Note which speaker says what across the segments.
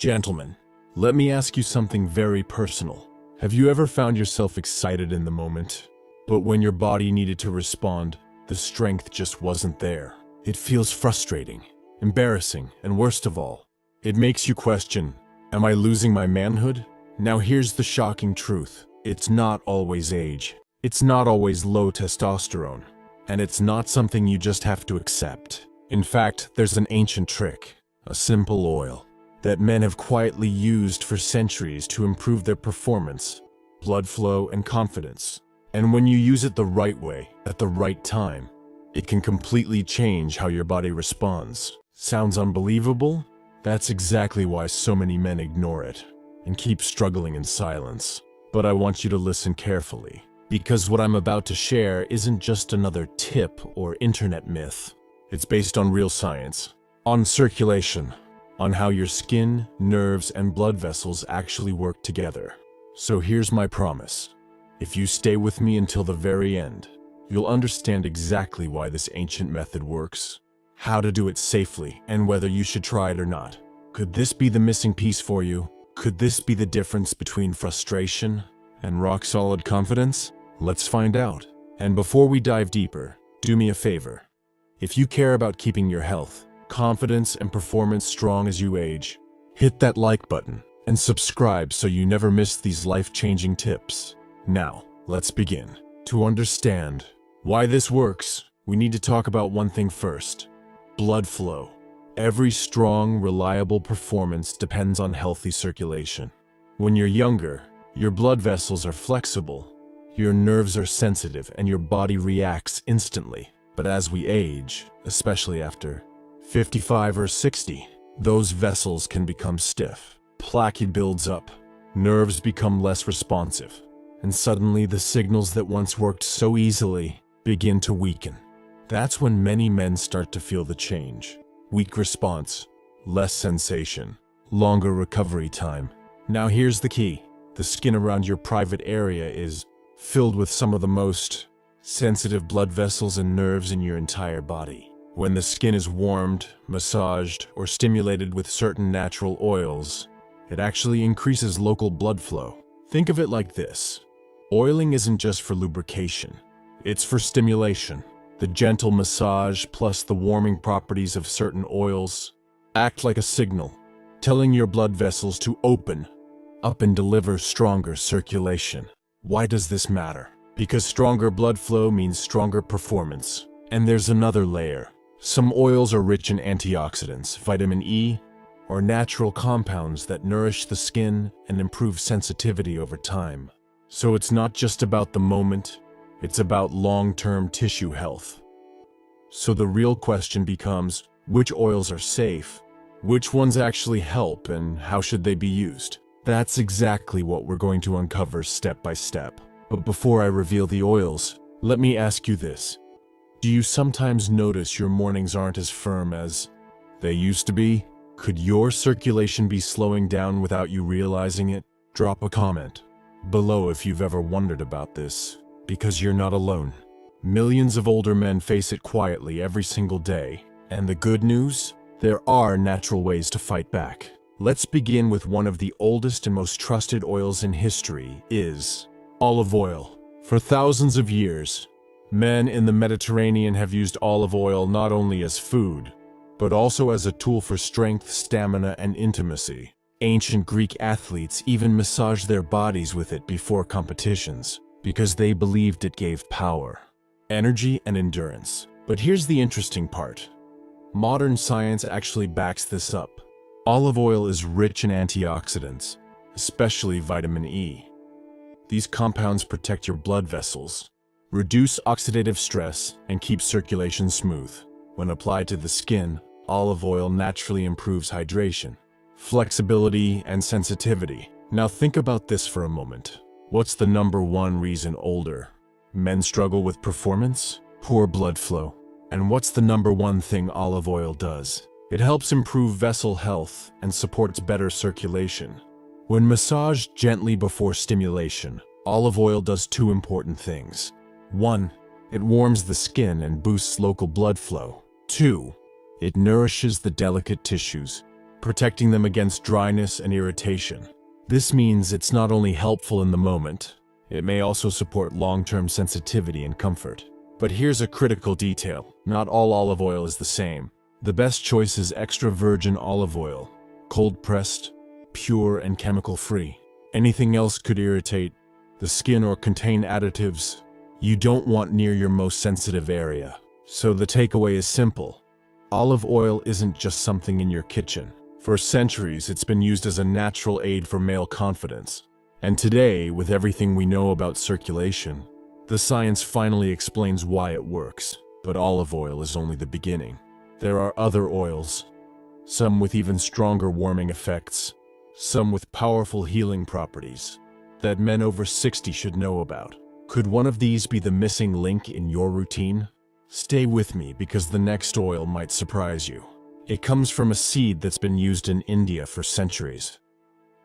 Speaker 1: Gentlemen, let me ask you something very personal. Have you ever found yourself excited in the moment, but when your body needed to respond, the strength just wasn't there? It feels frustrating, embarrassing, and worst of all, it makes you question, am I losing my manhood? Now here's the shocking truth. It's not always age. It's not always low testosterone. And it's not something you just have to accept. In fact, there's an ancient trick, a simple oil, that men have quietly used for centuries to improve their performance, blood flow, and confidence. And when you use it the right way, at the right time, it can completely change how your body responds. Sounds unbelievable? That's exactly why so many men ignore it and keep struggling in silence. But I want you to listen carefully, because what I'm about to share isn't just another tip or internet myth. It's based on real science, on circulation, on how your skin, nerves, and blood vessels actually work together. So here's my promise. If you stay with me until the very end, you'll understand exactly why this ancient method works, how to do it safely, and whether you should try it or not. Could this be the missing piece for you? Could this be the difference between frustration and rock-solid confidence? Let's find out. And before we dive deeper, do me a favor. If you care about keeping your health, confidence, and performance strong as you age, hit that like button and subscribe so you never miss these life-changing tips. Now, let's begin. To understand why this works, we need to talk about one thing first: blood flow. Every strong, reliable performance depends on healthy circulation. When you're younger, your blood vessels are flexible, your nerves are sensitive, and your body reacts instantly. But as we age, especially after 55 or 60, those vessels can become stiff. Plaque builds up, nerves become less responsive, and suddenly the signals that once worked so easily begin to weaken. That's when many men start to feel the change. Weak response, less sensation, longer recovery time. Now here's the key. The skin around your private area is filled with some of the most sensitive blood vessels and nerves in your entire body. When the skin is warmed, massaged, or stimulated with certain natural oils, it actually increases local blood flow. Think of it like this. Oiling isn't just for lubrication. It's for stimulation. The gentle massage plus the warming properties of certain oils act like a signal, telling your blood vessels to open up and deliver stronger circulation. Why does this matter? Because stronger blood flow means stronger performance. And there's another layer. Some oils are rich in antioxidants, vitamin E, or natural compounds that nourish the skin and improve sensitivity over time. So it's not just about the moment, it's about long-term tissue health. So the real question becomes, which oils are safe? Which ones actually help, and how should they be used? That's exactly what we're going to uncover step by step. But before I reveal the oils, let me ask you this. Do you sometimes notice your mornings aren't as firm as they used to be? Could your circulation be slowing down without you realizing it? Drop a comment below if you've ever wondered about this, because you're not alone. Millions of older men face it quietly every single day. And the good news? There are natural ways to fight back. Let's begin with one of the oldest and most trusted oils in history is olive oil. For thousands of years, men in the Mediterranean have used olive oil not only as food, but also as a tool for strength, stamina, and intimacy. Ancient Greek athletes even massaged their bodies with it before competitions, because they believed it gave power, energy, and endurance. But here's the interesting part. Modern science actually backs this up. Olive oil is rich in antioxidants, especially vitamin E. These compounds protect your blood vessels, reduce oxidative stress, and keep circulation smooth. When applied to the skin, olive oil naturally improves hydration, flexibility, and sensitivity. Now think about this for a moment. What's the number one reason older men struggle with performance? Poor blood flow. And what's the number one thing olive oil does? It helps improve vessel health and supports better circulation. When massaged gently before stimulation, olive oil does two important things. 1. It warms the skin and boosts local blood flow. 2. It nourishes the delicate tissues, protecting them against dryness and irritation. This means it's not only helpful in the moment, it may also support long-term sensitivity and comfort. But here's a critical detail. Not all olive oil is the same. The best choice is extra virgin olive oil, cold-pressed, pure, and chemical-free. Anything else could irritate the skin or contain additives you don't want near your most sensitive area. So the takeaway is simple. Olive oil isn't just something in your kitchen. For centuries, it's been used as a natural aid for male confidence. And today, with everything we know about circulation, the science finally explains why it works. But olive oil is only the beginning. There are other oils, some with even stronger warming effects, some with powerful healing properties, that men over 60 should know about. Could one of these be the missing link in your routine? Stay with me because the next oil might surprise you. It comes from a seed that's been used in India for centuries.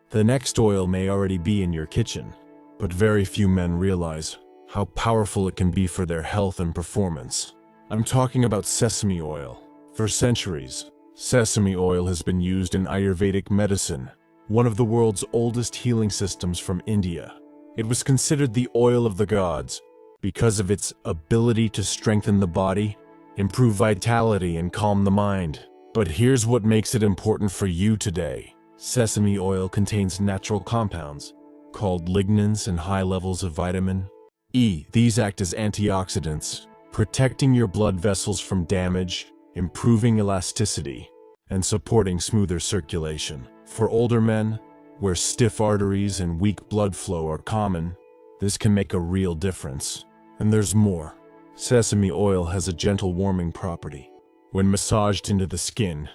Speaker 1: The next oil may already be in your kitchen, but very few men realize how powerful it can be for their health and performance. I'm talking about sesame oil. For centuries, sesame oil has been used in Ayurvedic medicine, one of the world's oldest healing systems from India. It was considered the oil of the gods because of its ability to strengthen the body, improve vitality, and calm the mind. But here's what makes it important for you today. Sesame oil contains natural compounds called lignans and high levels of vitamin E. These act as antioxidants, protecting your blood vessels from damage, improving elasticity, and supporting smoother circulation. For older men, where stiff arteries and weak blood flow are common, this can make a real difference. And there's more. Sesame oil has a gentle warming property. When massaged into the skin,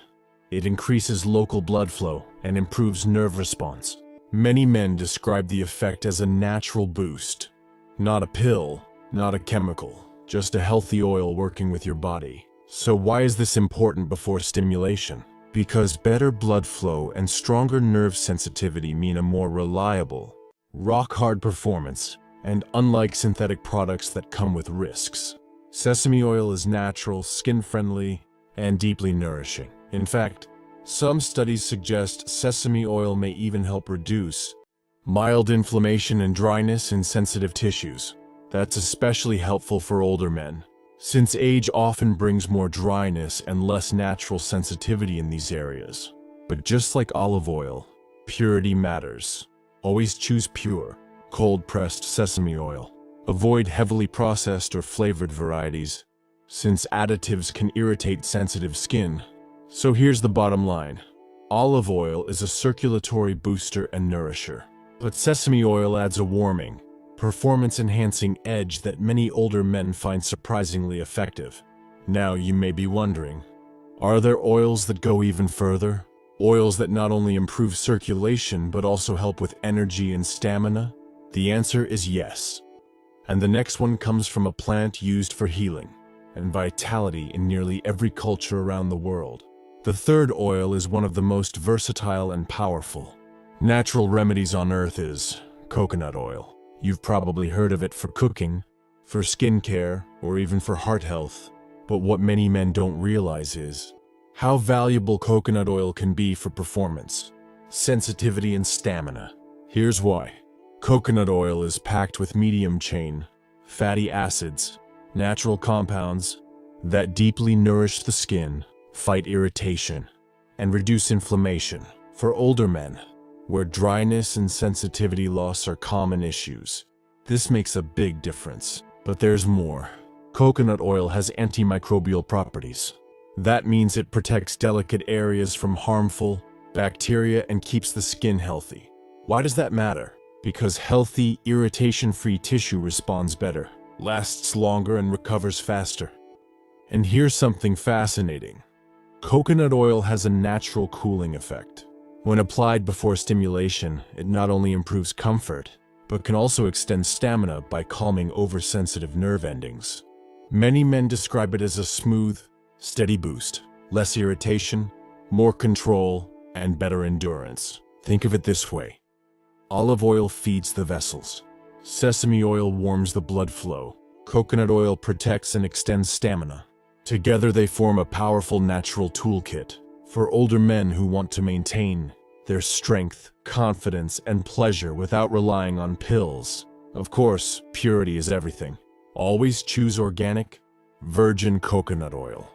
Speaker 1: it increases local blood flow and improves nerve response. Many men describe the effect as a natural boost. Not a pill, not a chemical, just a healthy oil working with your body. So why is this important before stimulation? Because better blood flow and stronger nerve sensitivity mean a more reliable, rock-hard performance, and unlike synthetic products that come with risks. Sesame oil is natural, skin-friendly, and deeply nourishing. In fact, some studies suggest sesame oil may even help reduce mild inflammation and dryness in sensitive tissues. That's especially helpful for older men, since age often brings more dryness and less natural sensitivity in these areas. But just like olive oil, purity matters. Always choose pure, cold-pressed sesame oil. Avoid heavily processed or flavored varieties, since additives can irritate sensitive skin. So here's the bottom line. Olive oil is a circulatory booster and nourisher, but sesame oil adds a warming, performance-enhancing edge that many older men find surprisingly effective. Now you may be wondering, are there oils that go even further? Oils that not only improve circulation but also help with energy and stamina? The answer is yes. And the next one comes from a plant used for healing and vitality in nearly every culture around the world. The third oil is one of the most versatile and powerful natural remedies on earth is coconut oil. You've probably heard of it for cooking, for skincare, or even for heart health. But what many men don't realize is how valuable coconut oil can be for performance, sensitivity, and stamina. Here's why. Coconut oil is packed with medium-chain fatty acids, natural compounds that deeply nourish the skin, fight irritation, and reduce inflammation. For older men, where dryness and sensitivity loss are common issues, this makes a big difference. But there's more. Coconut oil has antimicrobial properties. That means it protects delicate areas from harmful bacteria and keeps the skin healthy. Why does that matter? Because healthy, irritation-free tissue responds better, lasts longer, and recovers faster. And here's something fascinating. Coconut oil has a natural cooling effect. When applied before stimulation, it not only improves comfort, but can also extend stamina by calming oversensitive nerve endings. Many men describe it as a smooth, steady boost, less irritation, more control, and better endurance. Think of it this way. Olive oil feeds the vessels. Sesame oil warms the blood flow. Coconut oil protects and extends stamina. Together they form a powerful natural toolkit. for older men who want to maintain their strength, confidence, and pleasure without relying on pills. Of course, purity is everything. Always choose organic, virgin coconut oil.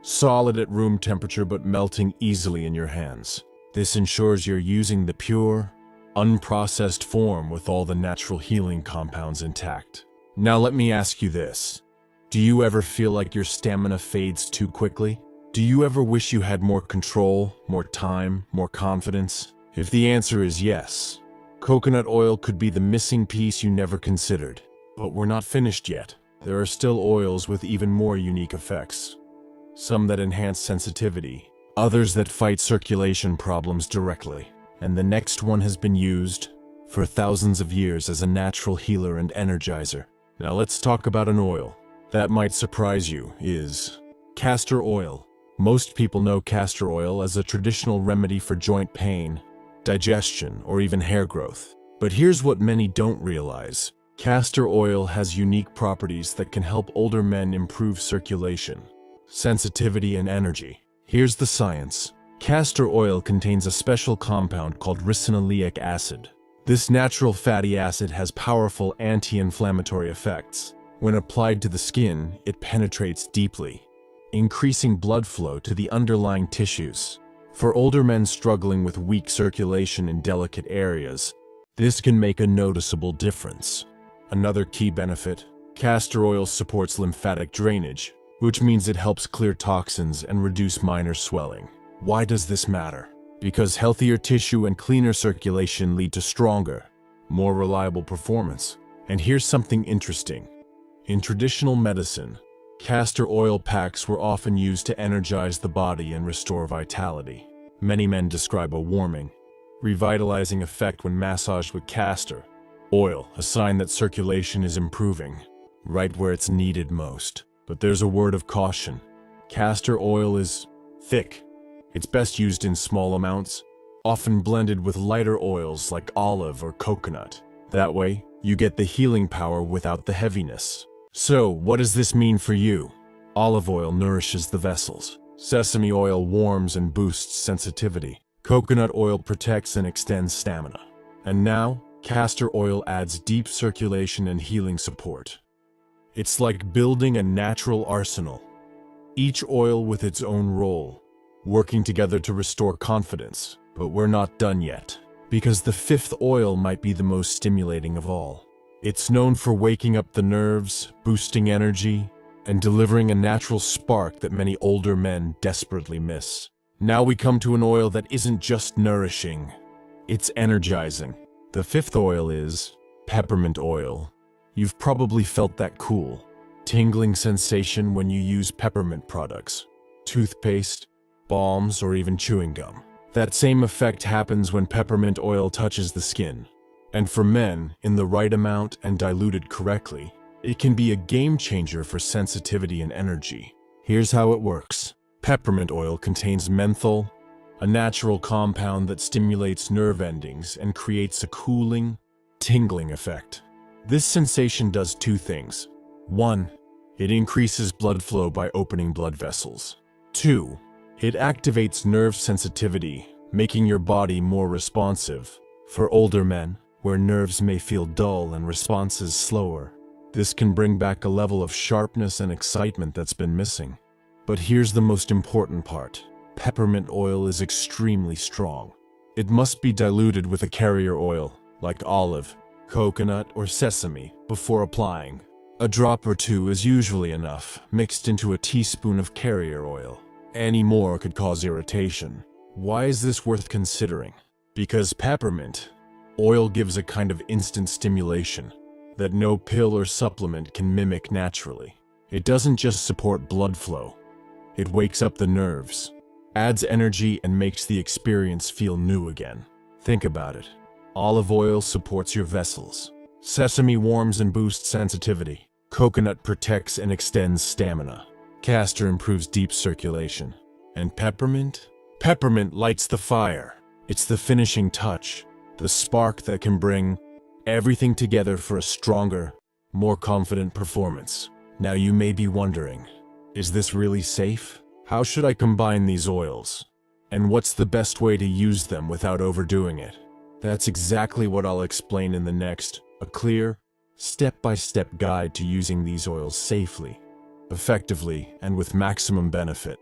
Speaker 1: Solid at room temperature but melting easily in your hands. This ensures you're using the pure, unprocessed form with all the natural healing compounds intact. Now let me ask you this. Do you ever feel like your stamina fades too quickly? Do you ever wish you had more control, more time, more confidence? If the answer is yes, coconut oil could be the missing piece you never considered. But we're not finished yet. There are still oils with even more unique effects. Some that enhance sensitivity, others that fight circulation problems directly. And the next one has been used for thousands of years as a natural healer and energizer. Now let's talk about an oil that might surprise you is castor oil. Most people know castor oil as a traditional remedy for joint pain, digestion, or even hair growth. But here's what many don't realize. Castor oil has unique properties that can help older men improve circulation, sensitivity, and energy. Here's the science. Castor oil contains a special compound called ricinoleic acid. This natural fatty acid has powerful anti-inflammatory effects. When applied to the skin, it penetrates deeply, increasing blood flow to the underlying tissues. For older men struggling with weak circulation in delicate areas, this can make a noticeable difference. Another key benefit, castor oil supports lymphatic drainage, which means it helps clear toxins and reduce minor swelling. Why does this matter? Because healthier tissue and cleaner circulation lead to stronger, more reliable performance. And here's something interesting. In traditional medicine, castor oil packs were often used to energize the body and restore vitality. Many men describe a warming, revitalizing effect when massaged with castor oil, a sign that circulation is improving, right where it's needed most. But there's a word of caution. Castor oil is thick. It's best used in small amounts, often blended with lighter oils like olive or coconut. That way, you get the healing power without the heaviness. So, what does this mean for you? Olive oil nourishes the vessels. Sesame oil warms and boosts sensitivity. Coconut oil protects and extends stamina. And now, castor oil adds deep circulation and healing support. It's like building a natural arsenal, each oil with its own role, working together to restore confidence. But we're not done yet, because the fifth oil might be the most stimulating of all. It's known for waking up the nerves, boosting energy, and delivering a natural spark that many older men desperately miss. Now we come to an oil that isn't just nourishing, it's energizing. The fifth oil is peppermint oil. You've probably felt that cool, tingling sensation when you use peppermint products, toothpaste, balms, or even chewing gum. That same effect happens when peppermint oil touches the skin. And for men, in the right amount and diluted correctly, it can be a game changer for sensitivity and energy. Here's how it works. Peppermint oil contains menthol, a natural compound that stimulates nerve endings and creates a cooling, tingling effect. This sensation does two things. 1. It increases blood flow by opening blood vessels. 2. It activates nerve sensitivity, making your body more responsive. For older men, where nerves may feel dull and responses slower, this can bring back a level of sharpness and excitement that's been missing. But here's the most important part. Peppermint oil is extremely strong. It must be diluted with a carrier oil, like olive, coconut, or sesame, before applying. A drop or two is usually enough, mixed into a teaspoon of carrier oil. Any more could cause irritation. Why is this worth considering? Because peppermint oil gives a kind of instant stimulation that no pill or supplement can mimic naturally. It doesn't just support blood flow. It wakes up the nerves, adds energy, and makes the experience feel new again. Think about it. Olive oil supports your vessels. Sesame warms and boosts sensitivity. Coconut protects and extends stamina. Castor improves deep circulation. And peppermint? Peppermint lights the fire. It's the finishing touch, the spark that can bring everything together for a stronger, more confident performance. Now you may be wondering, is this really safe? How should I combine these oils? And what's the best way to use them without overdoing it? That's exactly what I'll explain in the next, a clear, step-by-step guide to using these oils safely, effectively, and with maximum benefit.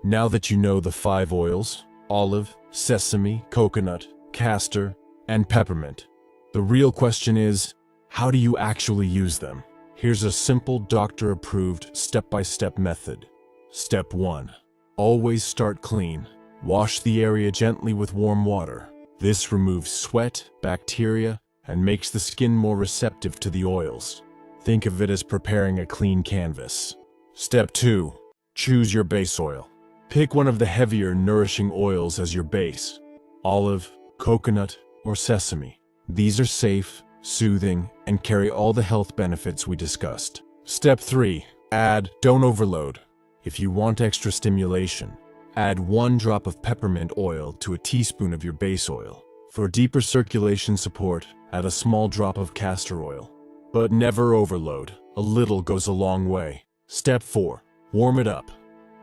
Speaker 1: Now that you know the 5 oils, olive, sesame, coconut, castor, and peppermint, the real question is, how do you actually use them? Here's a simple doctor-approved step-by-step method. Step 1. Always start clean. Wash the area gently with warm water. This removes sweat, bacteria, and makes the skin more receptive to the oils. Think of it as preparing a clean canvas. Step 2. Choose your base oil. Pick one of the heavier, nourishing oils as your base. Olive, coconut, or sesame. These are safe, soothing, and carry all the health benefits we discussed. Step 3. Add, don't overload. If you want extra stimulation, add 1 drop of peppermint oil to a teaspoon of your base oil. For deeper circulation support, add a small drop of castor oil. But never overload. A little goes a long way. Step 4. Warm it up.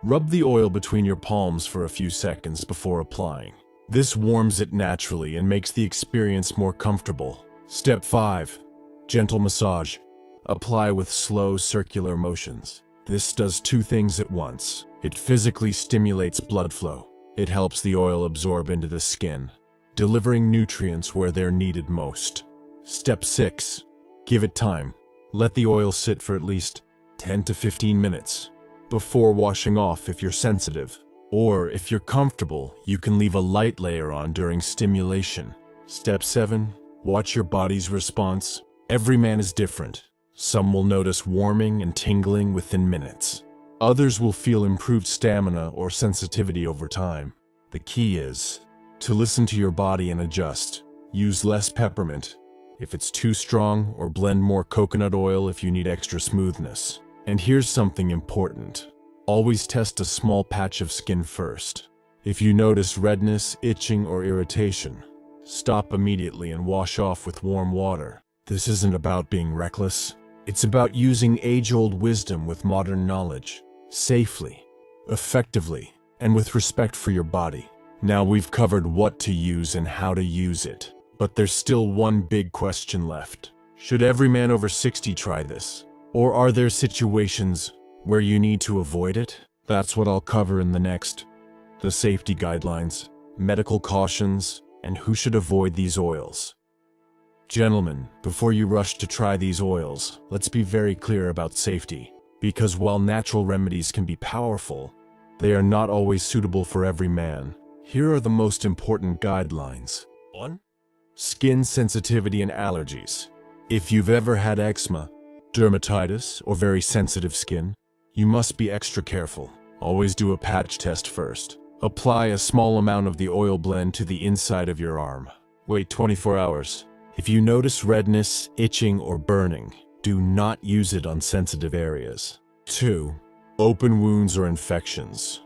Speaker 1: Rub the oil between your palms for a few seconds before applying. This warms it naturally and makes the experience more comfortable. Step 5. Gentle massage. Apply with slow circular motions. This does 2 things at once. It physically stimulates blood flow. It helps the oil absorb into the skin, delivering nutrients where they're needed most. Step 6. Give it time. Let the oil sit for at least 10 to 15 minutes before washing off if you're sensitive. Or if you're comfortable, you can leave a light layer on during stimulation. Step 7. Watch your body's response. Every man is different. Some will notice warming and tingling within minutes. Others will feel improved stamina or sensitivity over time. The key is to listen to your body and adjust. Use less peppermint if it's too strong, or blend more coconut oil if you need extra smoothness. And here's something important. Always test a small patch of skin first. If you notice redness, itching, or irritation, stop immediately and wash off with warm water. This isn't about being reckless. It's about using age-old wisdom with modern knowledge, safely, effectively, and with respect for your body. Now we've covered what to use and how to use it, but there's still one big question left. Should every man over 60 try this? Or are there situations where you need to avoid it? That's what I'll cover in the next. The safety guidelines, medical cautions, and who should avoid these oils. Gentlemen, before you rush to try these oils, let's be very clear about safety. Because while natural remedies can be powerful, they are not always suitable for every man. Here are the most important guidelines. 1. Skin sensitivity and allergies. If you've ever had eczema, dermatitis, or very sensitive skin, you must be extra careful. Always do a patch test first. Apply a small amount of the oil blend to the inside of your arm. Wait 24 hours. If you notice redness, itching, or burning, do not use it on sensitive areas. 2. Open wounds or infections.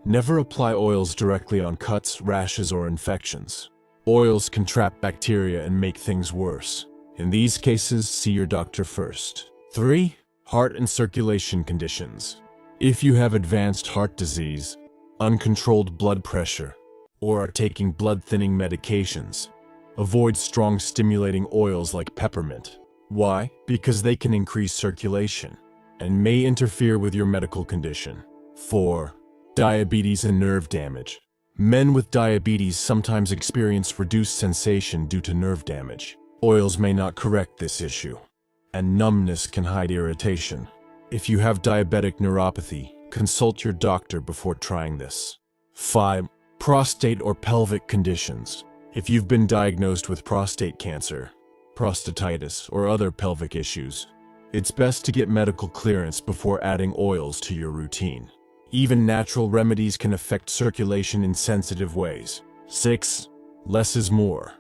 Speaker 1: Never apply oils directly on cuts, rashes, or infections. Oils can trap bacteria and make things worse. In these cases, see your doctor first. 3. Heart and circulation conditions. If you have advanced heart disease, uncontrolled blood pressure, or are taking blood-thinning medications, avoid strong stimulating oils like peppermint. Why? Because they can increase circulation and may interfere with your medical condition. 4. Diabetes and nerve damage. Men with diabetes sometimes experience reduced sensation due to nerve damage. Oils may not correct this issue, and numbness can hide irritation. If you have diabetic neuropathy, consult your doctor before trying this. 5. Prostate or pelvic conditions. If you've been diagnosed with prostate cancer, prostatitis, or other pelvic issues, it's best to get medical clearance before adding oils to your routine. Even natural remedies can affect circulation in sensitive ways. 6. Less is more.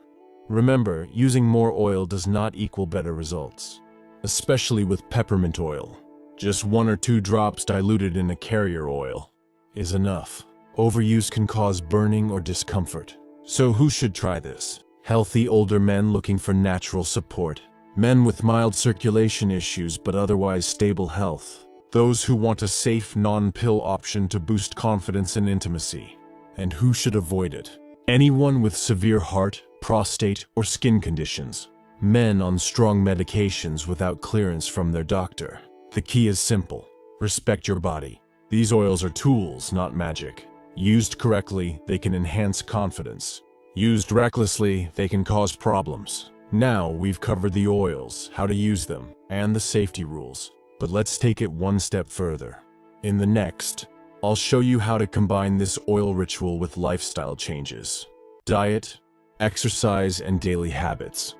Speaker 1: Remember, using more oil does not equal better results, especially with peppermint oil. Just 1 or 2 drops diluted in a carrier oil is enough. Overuse can cause burning or discomfort. So who should try this? Healthy older men looking for natural support. Men with mild circulation issues but otherwise stable health. Those who want a safe, non-pill option to boost confidence and intimacy. and who should avoid it? Anyone with severe heart, prostate, or skin conditions. Men on strong medications without clearance from their doctor. The key is simple. Respect your body. These oils are tools, not magic. Used correctly, they can enhance confidence. Used recklessly, they can cause problems. Now we've covered the oils, how to use them, and the safety rules. But let's take it one step further. In the next, I'll show you how to combine this oil ritual with lifestyle changes. Diet, exercise, and daily habits.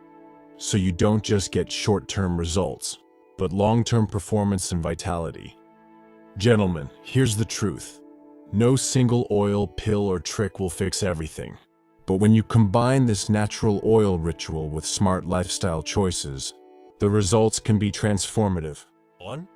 Speaker 1: So you don't just get short-term results, but long-term performance and vitality. Gentlemen, here's the truth. No single oil, pill, or trick will fix everything. But when you combine this natural oil ritual with smart lifestyle choices, the results can be transformative. 1.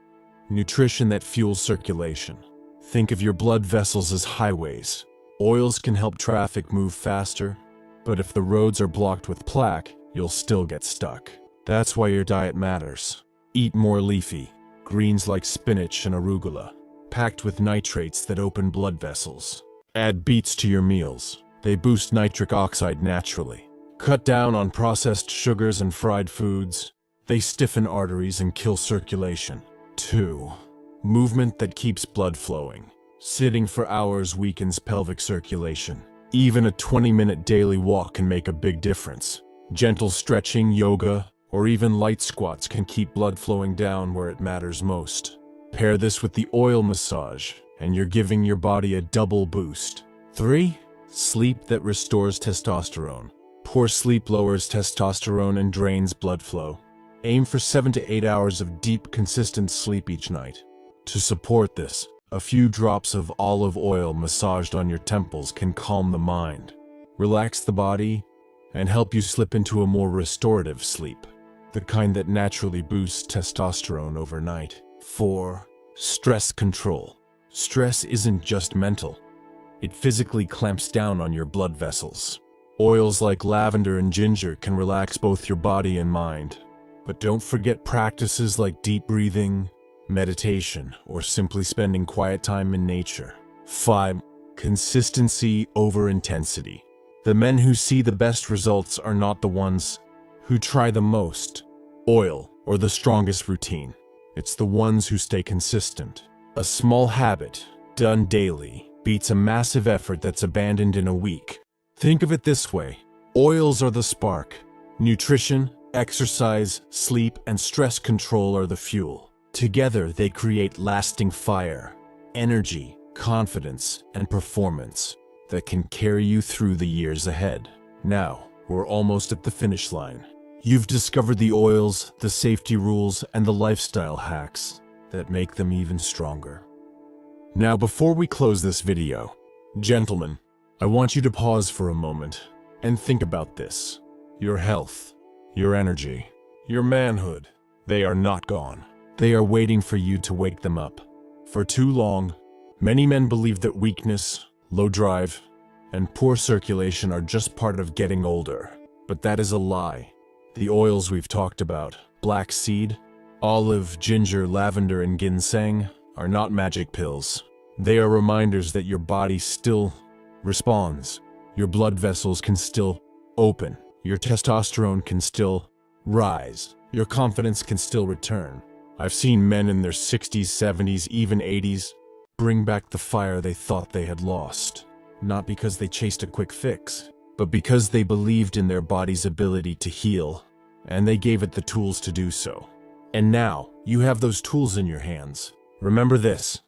Speaker 1: Nutrition that fuels circulation. Think of your blood vessels as highways. Oils can help traffic move faster, but if the roads are blocked with plaque, you'll still get stuck. That's why your diet matters. Eat more leafy, greens like spinach and arugula, packed with nitrates that open blood vessels. Add beets to your meals. They boost nitric oxide naturally. Cut down on processed sugars and fried foods. They stiffen arteries and kill circulation. 2. Movement that keeps blood flowing. Sitting for hours weakens pelvic circulation. Even a 20-minute daily walk can make a big difference. Gentle stretching, yoga, or even light squats can keep blood flowing down where it matters most. Pair this with the oil massage, and you're giving your body a double boost. 3. Sleep that restores testosterone. Poor sleep lowers testosterone and drains blood flow. Aim for 7 to 8 hours of deep, consistent sleep each night. To support this, a few drops of olive oil massaged on your temples can calm the mind, relax the body, and help you slip into a more restorative sleep, the kind that naturally boosts testosterone overnight. 4. Stress control. Stress isn't just mental. It physically clamps down on your blood vessels. Oils like lavender and ginger can relax both your body and mind. But don't forget practices like deep breathing, meditation, or simply spending quiet time in nature. 5. Consistency over intensity. The men who see the best results are not the ones who try the most oil or the strongest routine. It's the ones who stay consistent. A small habit, done daily, beats a massive effort that's abandoned in a week. Think of it this way. Oils are the spark. Nutrition, exercise, sleep, and stress control are the fuel. Together, they create lasting fire, energy, confidence, and performance that can carry you through the years ahead. Now, we're almost at the finish line. You've discovered the oils, the safety rules, and the lifestyle hacks that make them even stronger. Now, before we close this video, gentlemen, I want you to pause for a moment and think about this. Your health, your energy, your manhood, they are not gone. They are waiting for you to wake them up. For too long, many men believe that weakness, low drive, and poor circulation are just part of getting older. But that is a lie. The oils we've talked about, black seed, olive, ginger, lavender, and ginseng, are not magic pills. They are reminders that your body still responds. Your blood vessels can still open. Your testosterone can still rise. Your confidence can still return. I've seen men in their 60s, 70s, even 80s bring back the fire they thought they had lost. Not because they chased a quick fix, but because they believed in their body's ability to heal, and they gave it the tools to do so. And now, you have those tools in your hands. Remember this.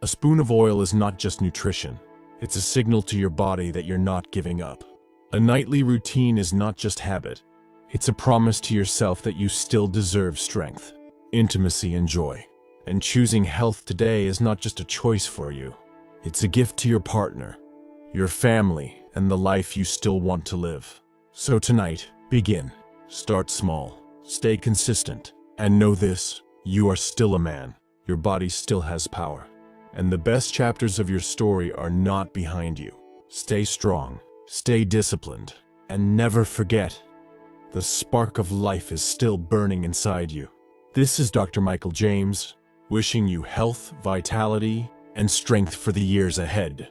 Speaker 1: A spoon of oil is not just nutrition. It's a signal to your body that you're not giving up. A nightly routine is not just habit. It's a promise to yourself that you still deserve strength, intimacy, and joy. And choosing health today is not just a choice for you. It's a gift to your partner, your family, and the life you still want to live. So tonight, begin. Start small. Stay consistent. And know this, you are still a man. Your body still has power. And the best chapters of your story are not behind you. Stay strong, stay disciplined, and never forget, the spark of life is still burning inside you. This is Dr. Michael James, wishing you health, vitality, and strength for the years ahead.